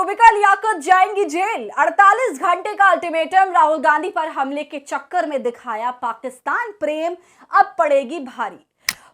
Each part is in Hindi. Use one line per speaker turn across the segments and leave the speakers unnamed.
रूबिका लियाकत जाएंगी जेल। 48 घंटे का अल्टीमेटम राहुल गांधी पर हमले के चक्कर में दिखाया पाकिस्तान प्रेम, अब पड़ेगी भारी।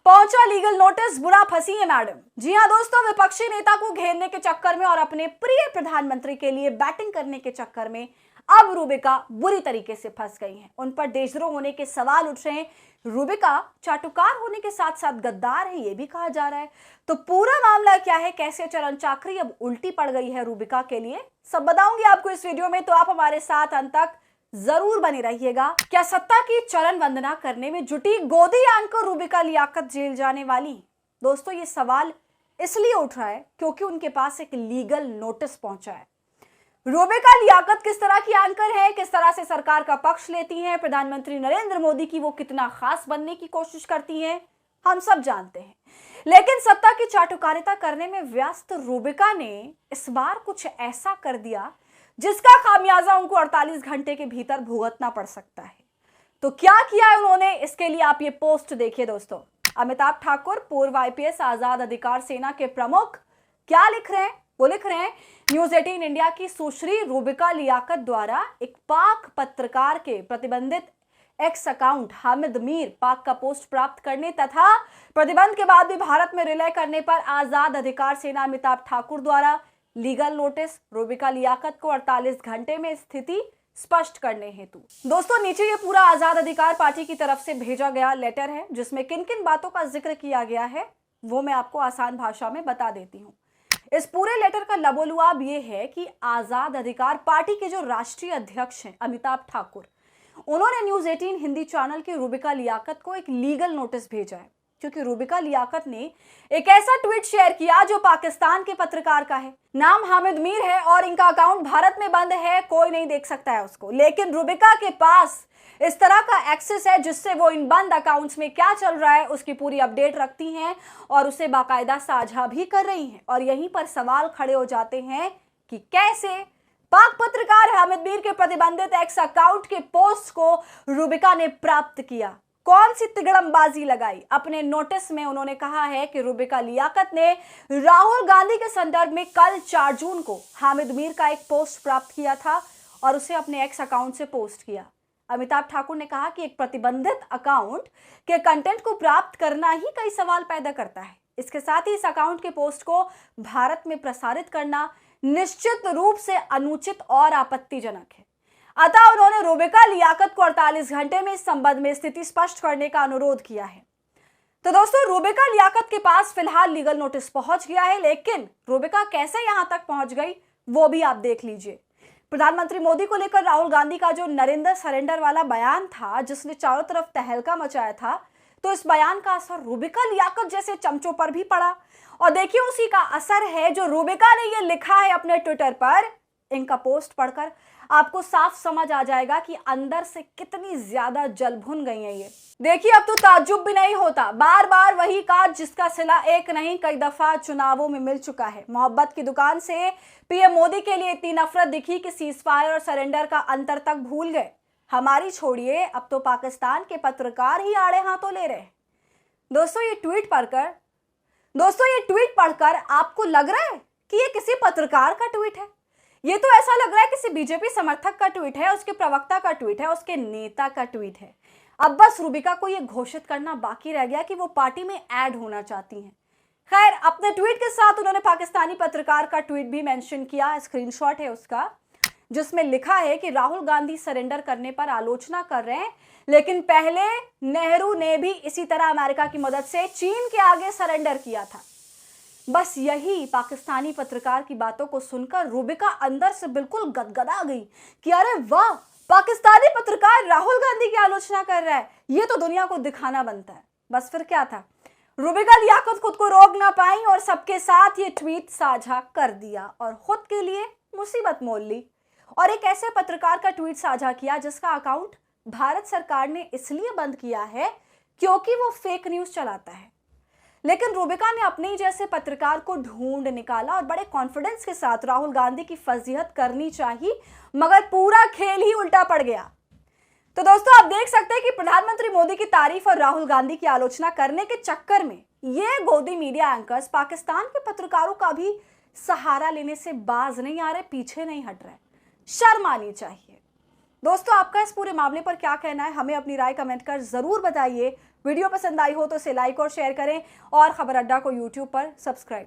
पहुंचा लीगल नोटिस, बुरा फंसी है मैडम। जी हां दोस्तों, विपक्षी नेता को घेरने के चक्कर में और अपने प्रिय प्रधानमंत्री के लिए बैटिंग करने के चक्कर में अब रूबिका बुरी तरीके से फंस गई हैं। उन पर देशद्रोह होने के सवाल उठ रहे हैं। रूबिका चाटुकार होने के साथ साथ गद्दार है, ये भी कहा जा रहा है। तो पूरा मामला क्या है, कैसे चरण चाकरी अब उल्टी पड़ गई है रूबिका के लिए, सब बताऊंगी आपको इस वीडियो में। तो आप हमारे साथ अंत तक जरूर बने रहिएगा। क्या सत्ता की चरण वंदना करने में जुटी गोदी एंकर रूबिका लियाकत जेल जाने वाली? दोस्तों, ये सवाल इसलिए उठ रहा है क्योंकि उनके पास एक लीगल नोटिस पहुंचा है। रूबिका लियाकत किस तरह की एंकर है, किस तरह से सरकार का पक्ष लेती हैं, प्रधानमंत्री नरेंद्र मोदी की वो कितना खास बनने की कोशिश करती हैं, हम सब जानते हैं। लेकिन सत्ता की चाटुकारिता करने में व्यस्त रूबिका ने इस बार कुछ ऐसा कर दिया जिसका खामियाजा उनको 48 घंटे के भीतर भुगतना पड़ सकता है। तो क्या किया है उन्होंने, इसके लिए आप ये पोस्ट देखिए दोस्तों। अमिताभ ठाकुर, पूर्व आईपीएस, आजाद अधिकार सेना के प्रमुख, क्या लिख रहे हैं? वो लिख रहे हैं, न्यूज 18 इंडिया की सुश्री रूबिका लियाकत द्वारा एक पाक पत्रकार के प्रतिबंधित एक्स अकाउंट हामिद मीर पाक का पोस्ट प्राप्त करने तथा प्रतिबंध के बाद भी भारत में रिले करने पर आजाद अधिकार सेना अमिताभ ठाकुर द्वारा लीगल नोटिस रूबिका लियाकत को 48 घंटे में स्थिति स्पष्ट करने हेतु। दोस्तों, नीचे ये पूरा आजाद अधिकार पार्टी की तरफ से भेजा गया लेटर है, जिसमें किन किन बातों का जिक्र किया गया है वो मैं आपको आसान भाषा में बता देती हूँ। इस पूरे लेटर का लबोलुआब ये है कि आजाद अधिकार पार्टी के जो राष्ट्रीय अध्यक्ष हैं अमिताभ ठाकुर, उन्होंने न्यूज 18 हिंदी चैनल की रूबिका लियाकत को एक लीगल नोटिस भेजा है क्योंकि रूबिका लियाकत ने एक ऐसा ट्वीट शेयर किया जो पाकिस्तान के पत्रकार का है। नाम हामिद मीर है और इनका अकाउंट भारत में बंद है, कोई नहीं देख सकता है उसको। लेकिन रूबिका के पास इस तरह का एक्सेस है जिससे वो इन बंद अकाउंट्स में क्या चल रहा है उसकी पूरी अपडेट रखती हैं और उसे बाकायदा साझा भी कर रही हैं। और यहीं पर सवाल खड़े हो जाते हैं कि कैसे पाक पत्रकार हामिद मीर के प्रतिबंधित एक्स अकाउंट के पोस्ट को रूबिका ने प्राप्त किया। कौन सी तिगड़मबाजी लगाई? अपने नोटिस में उन्होंने कहा है कि रूबिका लियाकत ने राहुल गांधी के संदर्भ में कल 4 जून को हामिद मीर का एक पोस्ट प्राप्त किया था और उसे अपने एक्स अकाउंट से पोस्ट किया। अमिताभ ठाकुर ने कहा कि एक प्रतिबंधित अकाउंट के कंटेंट को प्राप्त करना ही कई सवाल पैदा करता है। इसके साथ ही इस अकाउंट के पोस्ट को भारत में प्रसारित करना निश्चित रूप से अनुचित और आपत्तिजनक है। अतः उन्होंने रूबिका लियाकत को 48 घंटे में इस संबंध में स्थिति स्पष्ट करने का अनुरोध किया है। तो दोस्तों, रूबिका लियाकत के पास फिलहाल लीगल नोटिस पहुंच गया है, लेकिन रूबिका कैसे यहां तक पहुंच गई वो भी आप देख लीजिए। प्रधानमंत्री मोदी को लेकर राहुल गांधी का जो नरेंद्र सरेंडर वाला बयान था जिसने चारों तरफ तहलका मचाया था, तो इस बयान का असर रूबिका लियाकत जैसे चमचों पर भी पड़ा। और देखिए, उसी का असर है जो रूबिका ने ये लिखा है अपने ट्विटर पर। इनका पोस्ट पढ़कर आपको साफ समझ आ जाएगा कि अंदर से कितनी ज्यादा जल भुन गई है ये। देखिए, अब तो ताज्जुब भी नहीं होता, बार बार वही काज जिसका सिला एक नहीं कई दफा चुनावों में मिल चुका है। मोहब्बत की दुकान से पीएम मोदी के लिए इतनी नफरत दिखी कि सीजफायर और सरेंडर का अंतर तक भूल गए। हमारी छोड़िए, अब तो पाकिस्तान के पत्रकार ही आड़े हाथों ले रहे हैं। दोस्तों, ये ट्वीट पढ़कर आपको लग रहा है कि ये किसी पत्रकार का ट्वीट है? ये तो ऐसा लग रहा है किसी बीजेपी समर्थक का ट्वीट है, उसके प्रवक्ता का ट्वीट है, उसके नेता का ट्वीट है। अब बस रूबिका को ये घोषित करना बाकी रह गया कि वो पार्टी में ऐड होना चाहती हैं। खैर, अपने ट्वीट के साथ उन्होंने पाकिस्तानी पत्रकार का ट्वीट भी मेंशन किया। स्क्रीनशॉट है उसका, जिसमें लिखा है कि राहुल गांधी सरेंडर करने पर आलोचना कर रहे हैं, लेकिन पहले नेहरू ने भी इसी तरह अमेरिका की मदद से चीन के आगे सरेंडर किया था। बस यही पाकिस्तानी पत्रकार की बातों को सुनकर रूबिका अंदर से बिल्कुल गदगदा गई कि अरे वाह, पाकिस्तानी पत्रकार राहुल गांधी की आलोचना कर रहा है, ये तो दुनिया को दिखाना बनता है। बस फिर क्या था, रूबिका लियाकत खुद को रोक ना पाई और सबके साथ ये ट्वीट साझा कर दिया और खुद के लिए मुसीबत मोल ली और एक ऐसे पत्रकार का ट्वीट साझा किया जिसका अकाउंट भारत सरकार ने इसलिए बंद किया है क्योंकि वो फेक न्यूज चलाता है। लेकिन रूबिका ने अपने ही जैसे पत्रकार को ढूंढ निकाला और बड़े कॉन्फिडेंस के साथ राहुल गांधी की फजीहत करनी चाहिए, मगर पूरा खेल ही उल्टा पड़ गया। तो दोस्तों, आप देख सकते हैं कि प्रधानमंत्री मोदी की तारीफ और राहुल गांधी की आलोचना करने के चक्कर में ये गोदी मीडिया एंकर्स पाकिस्तान के पत्रकारों का भी सहारा लेने से बाज नहीं आ रहे, पीछे नहीं हट रहे। शर्म आनी चाहिए। दोस्तों, आपका इस पूरे मामले पर क्या कहना है, हमें अपनी राय कमेंट कर जरूर बताइए। वीडियो पसंद आई हो तो इसे लाइक और शेयर करें और खबर अड्डा को यूट्यूब पर सब्सक्राइब